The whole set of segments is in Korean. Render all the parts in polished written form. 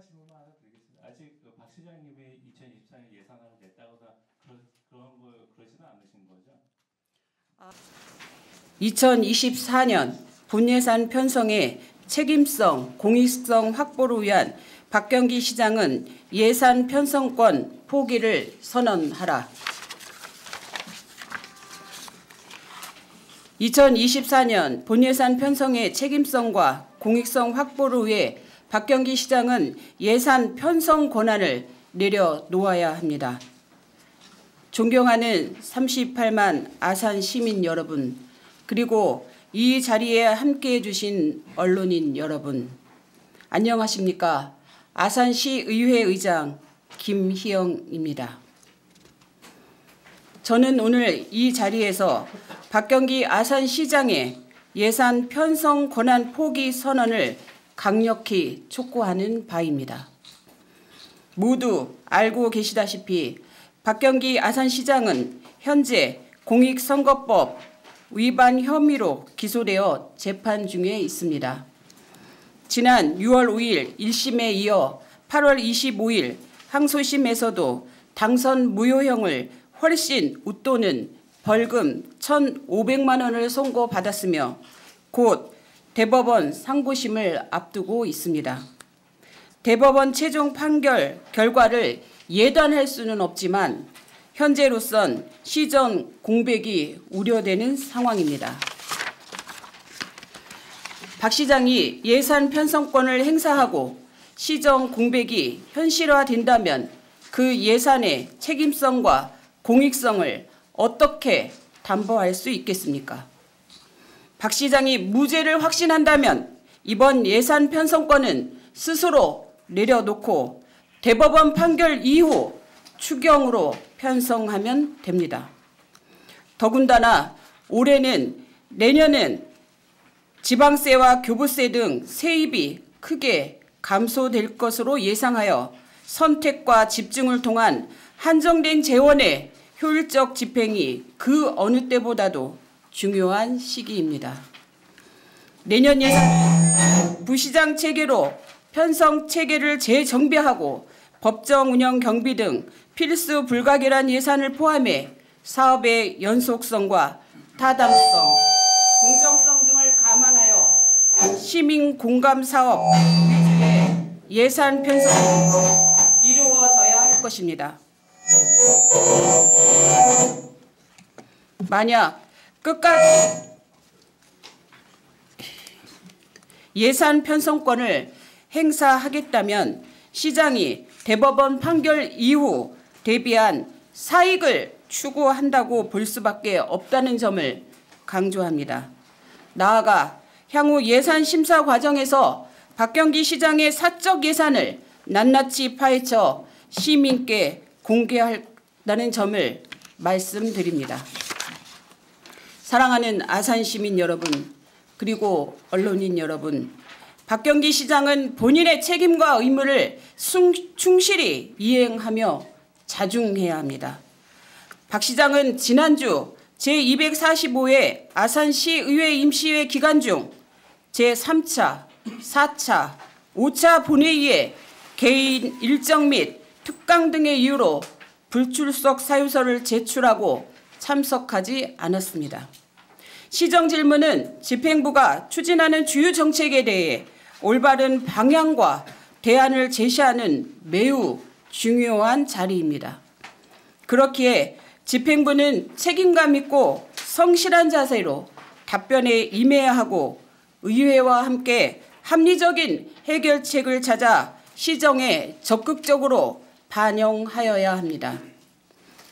추가 질문만 하나 드리겠습니다. 아직 박 시장님이 2024년 예산안을 냈다거나 그러지는 않으신 거죠? 2024년 본예산 편성의 책임성, 공익성 확보를 위한 박경기 시장은 예산 편성권 포기를 선언하라. 2024년 본예산 편성의 책임성과 공익성 확보를 위해 박경기 시장은 예산 편성 권한을 내려놓아야 합니다. 존경하는 38만 아산 시민 여러분, 그리고 이 자리에 함께해 주신 언론인 여러분, 안녕하십니까? 아산시 의회 의장 김희영입니다. 저는 오늘 이 자리에서 박경기 아산시장의 예산 편성 권한 포기 선언을 강력히 촉구하는 바입니다. 모두 알고 계시다시피 박경기 아산시장은 현재 공익선거법 위반 혐의로 기소되어 재판 중에 있습니다. 지난 6월 5일 1심에 이어 8월 25일 항소심에서도 당선 무효형을 훨씬 웃도는 벌금 1,500만 원을 선고받았으며 곧 대법원 상고심을 앞두고 있습니다. 대법원 최종 판결 결과를 예단할 수는 없지만 현재로선 시정 공백이 우려되는 상황입니다. 박 시장이 예산 편성권을 행사하고 시정 공백이 현실화된다면 그 예산의 책임성과 공익성을 어떻게 담보할 수 있겠습니까? 박 시장이 무죄를 확신한다면 이번 예산 편성권은 스스로 내려놓고 대법원 판결 이후 추경으로 편성하면 됩니다. 더군다나 올해는 내년은 지방세와 교부세 등 세입이 크게 감소될 것으로 예상하여 선택과 집중을 통한 한정된 재원의 효율적 집행이 그 어느 때보다도 중요한 시기입니다. 내년 예산 부시장 체계로 편성 체계를 재정비하고 법정 운영 경비 등 필수 불가결한 예산을 포함해 사업의 연속성과 타당성, 공정성 등을 감안하여 시민 공감 사업 위주의 예산 편성이 이루어져야 할 것입니다. 만약 끝까지 예산 편성권을 행사하겠다면 시장이 대법원 판결 이후 대비한 사익을 추구한다고 볼 수밖에 없다는 점을 강조합니다. 나아가 향후 예산 심사 과정에서 박경기 시장의 사적 예산을 낱낱이 파헤쳐 시민께 공개한다는 점을 말씀드립니다. 사랑하는 아산 시민 여러분, 그리고 언론인 여러분, 박경기 시장은 본인의 책임과 의무를 충실히 이행하며 자중해야 합니다. 박 시장은 지난주 제245회 아산시의회 임시회 기간 중 제3차, 4차, 5차 본회의에 개인 일정 및 특강 등의 이유로 불출석 사유서를 제출하고 참석하지 않았습니다. 시정질문은 집행부가 추진하는 주요 정책에 대해 올바른 방향과 대안을 제시하는 매우 중요한 자리입니다. 그렇기에 집행부는 책임감 있고 성실한 자세로 답변에 임해야 하고 의회와 함께 합리적인 해결책을 찾아 시정에 적극적으로 반영하여야 합니다.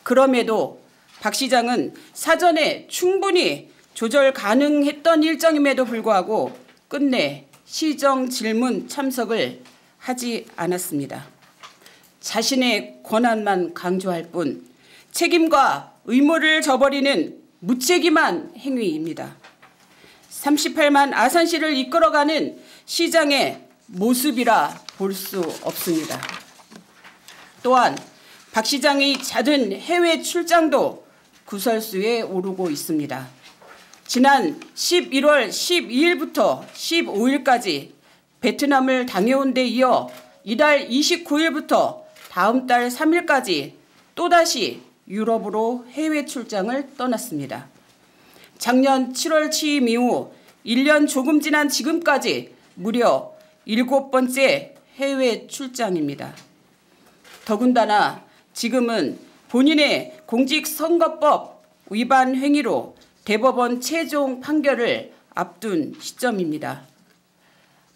그럼에도 박 시장은 사전에 충분히 조절 가능했던 일정임에도 불구하고 끝내 시정 질문 참석을 하지 않았습니다. 자신의 권한만 강조할 뿐 책임과 의무를 저버리는 무책임한 행위입니다. 38만 아산시를 이끌어가는 시장의 모습이라 볼 수 없습니다. 또한 박 시장의 잦은 해외 출장도 구설수에 오르고 있습니다. 지난 11월 12일부터 15일까지 베트남을 다녀온 데 이어 이달 29일부터 다음 달 3일까지 또다시 유럽으로 해외 출장을 떠났습니다. 작년 7월 취임 이후 1년 조금 지난 지금까지 무려 7번째 해외 출장입니다. 더군다나 지금은 본인의 공직선거법 위반 행위로 대법원 최종 판결을 앞둔 시점입니다.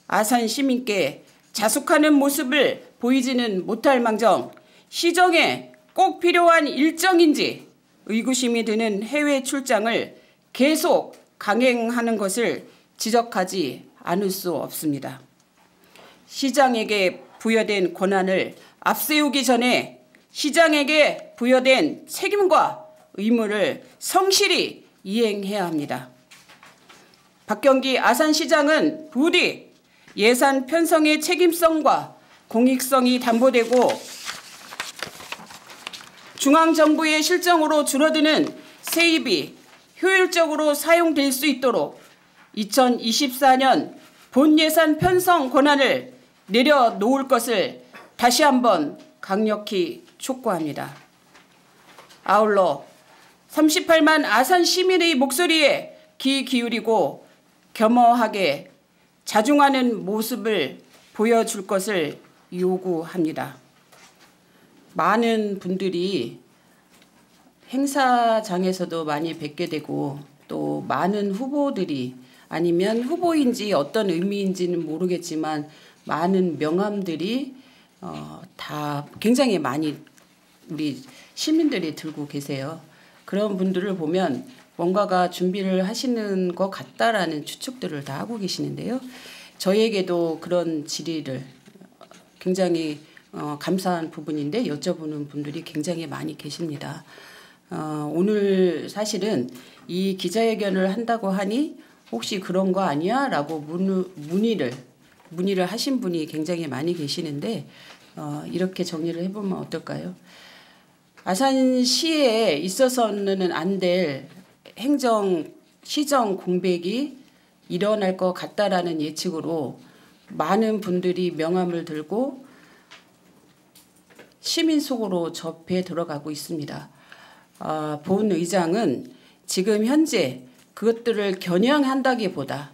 아산 시민께 자숙하는 모습을 보이지는 못할 망정 시정에 꼭 필요한 일정인지 의구심이 드는 해외 출장을 계속 강행하는 것을 지적하지 않을 수 없습니다. 시장에게 부여된 권한을 앞세우기 전에 시장에게 부여된 책임과 의무를 성실히 이행해야 합니다. 박경기 아산시장은 부디 예산 편성의 책임성과 공익성이 담보되고 중앙정부의 실정으로 줄어드는 세입이 효율적으로 사용될 수 있도록 2024년 본예산 편성 권한을 내려놓을 것을 다시 한번 강력히 촉구합니다. 아울러 38만 아산 시민의 목소리에 귀 기울이고 겸허하게 자중하는 모습을 보여줄 것을 요구합니다. 많은 분들이 행사장에서도 많이 뵙게 되고 또 많은 후보들이 아니면 후보인지 어떤 의미인지는 모르겠지만 많은 명함들이 다 굉장히 많이 우리 시민들이 들고 계세요. 그런 분들을 보면 뭔가가 준비를 하시는 것 같다라는 추측들을 다 하고 계시는데요. 저에게도 그런 질의를 굉장히 감사한 부분인데 여쭤보는 분들이 굉장히 많이 계십니다. 오늘 사실은 이 기자회견을 한다고 하니 혹시 그런 거 아니야? 라고 문의를 하신 분이 굉장히 많이 계시는데 이렇게 정리를 해보면 어떨까요? 아산시에 있어서는 안 될 시정 공백이 일어날 것 같다라는 예측으로 많은 분들이 명함을 들고 시민 속으로 접해 들어가고 있습니다. 본 의장은 지금 현재 그것들을 겨냥한다기보다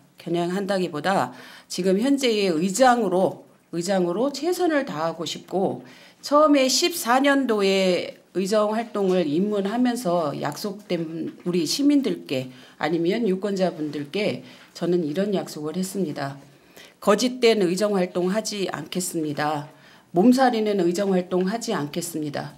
지금 현재의 의장으로 최선을 다하고 싶고 처음에 14년도에 의정 활동을 입문하면서 약속된 우리 시민들께 아니면 유권자분들께 저는 이런 약속을 했습니다. 거짓된 의정 활동 하지 않겠습니다. 몸살이는 의정 활동 하지 않겠습니다.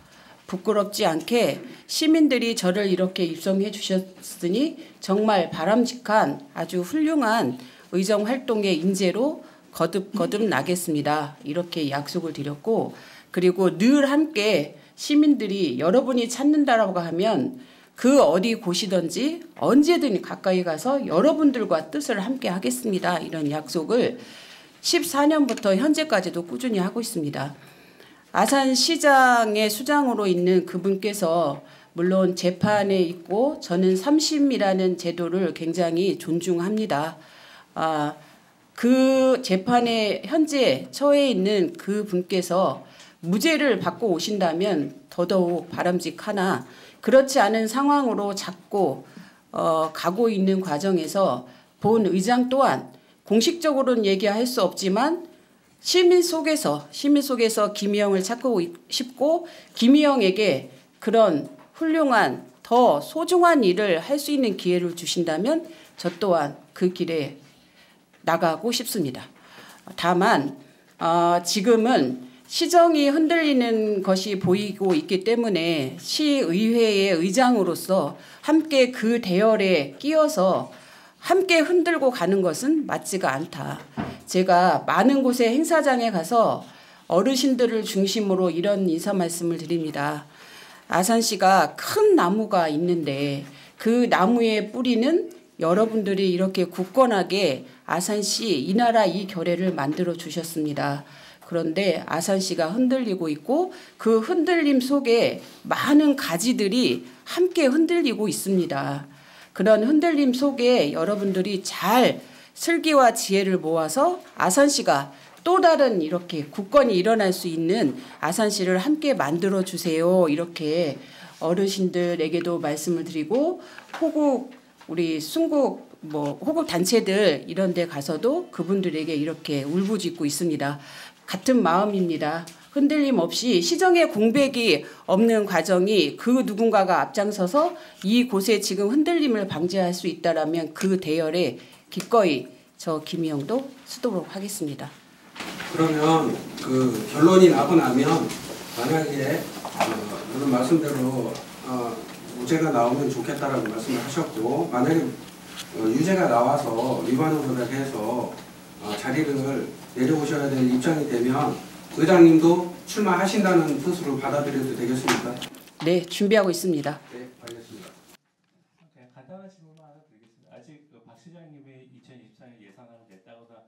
부끄럽지 않게 시민들이 저를 이렇게 입성해 주셨으니 정말 바람직한 아주 훌륭한 의정 활동의 인재로 거듭 나겠습니다. 이렇게 약속을 드렸고 그리고 늘 함께 시민들이 여러분이 찾는다라고 하면 그 어디 곳이든지 언제든 가까이 가서 여러분들과 뜻을 함께 하겠습니다. 이런 약속을 14년부터 현재까지도 꾸준히 하고 있습니다. 아산시장의 수장으로 있는 그분께서 물론 재판에 있고 저는 3심이라는 제도를 굉장히 존중합니다. 그 재판에 현재 처해 있는 그분께서 무죄를 받고 오신다면 더더욱 바람직하나 그렇지 않은 상황으로 자꾸 가고 있는 과정에서 본 의장 또한 공식적으로는 얘기할 수 없지만 시민 속에서 김희영을 찾고 싶고 김희영에게 그런 훌륭한 더 소중한 일을 할 수 있는 기회를 주신다면 저 또한 그 길에 나가고 싶습니다. 다만 지금은 시정이 흔들리는 것이 보이고 있기 때문에 시의회의 의장으로서 함께 그 대열에 끼어서 함께 흔들고 가는 것은 맞지가 않다. 제가 많은 곳에 행사장에 가서 어르신들을 중심으로 이런 인사 말씀을 드립니다. 아산시가 큰 나무가 있는데 그 나무의 뿌리는 여러분들이 이렇게 굳건하게 아산시 이 나라 이 결의를 만들어 주셨습니다. 그런데 아산시가 흔들리고 있고 그 흔들림 속에 많은 가지들이 함께 흔들리고 있습니다. 그런 흔들림 속에 여러분들이 잘 슬기와 지혜를 모아서 아산시가 또 다른 이렇게 국권이 일어날 수 있는 아산시를 함께 만들어 주세요. 이렇게 어르신들에게도 말씀을 드리고 호국 우리 순국 호국 단체들 이런 데 가서도 그분들에게 이렇게 울부짖고 있습니다. 같은 마음입니다. 흔들림 없이 시정의 공백이 없는 과정이 그 누군가가 앞장서서 이곳에 지금 흔들림을 방지할 수 있다라면 그 대열에 기꺼이 저 김희영도 쓰도록 하겠습니다. 그러면 그 결론이 나고 나면 만약에 그런 말씀대로 무죄가 나오면 좋겠다라고 말씀을 하셨고 만약에 유죄가 나와서 위반 의혹을 해서 자리를 내려오셔야 될 입장이 되면 의장님도 출마하신다는 뜻으로 받아들여도 되겠습니까? 네, 준비하고 있습니다. 네, 알겠습니다. 간단한 질문만 하나 드리겠습니다. 아직 박 시장님의 2024년 예산안을 냈다거나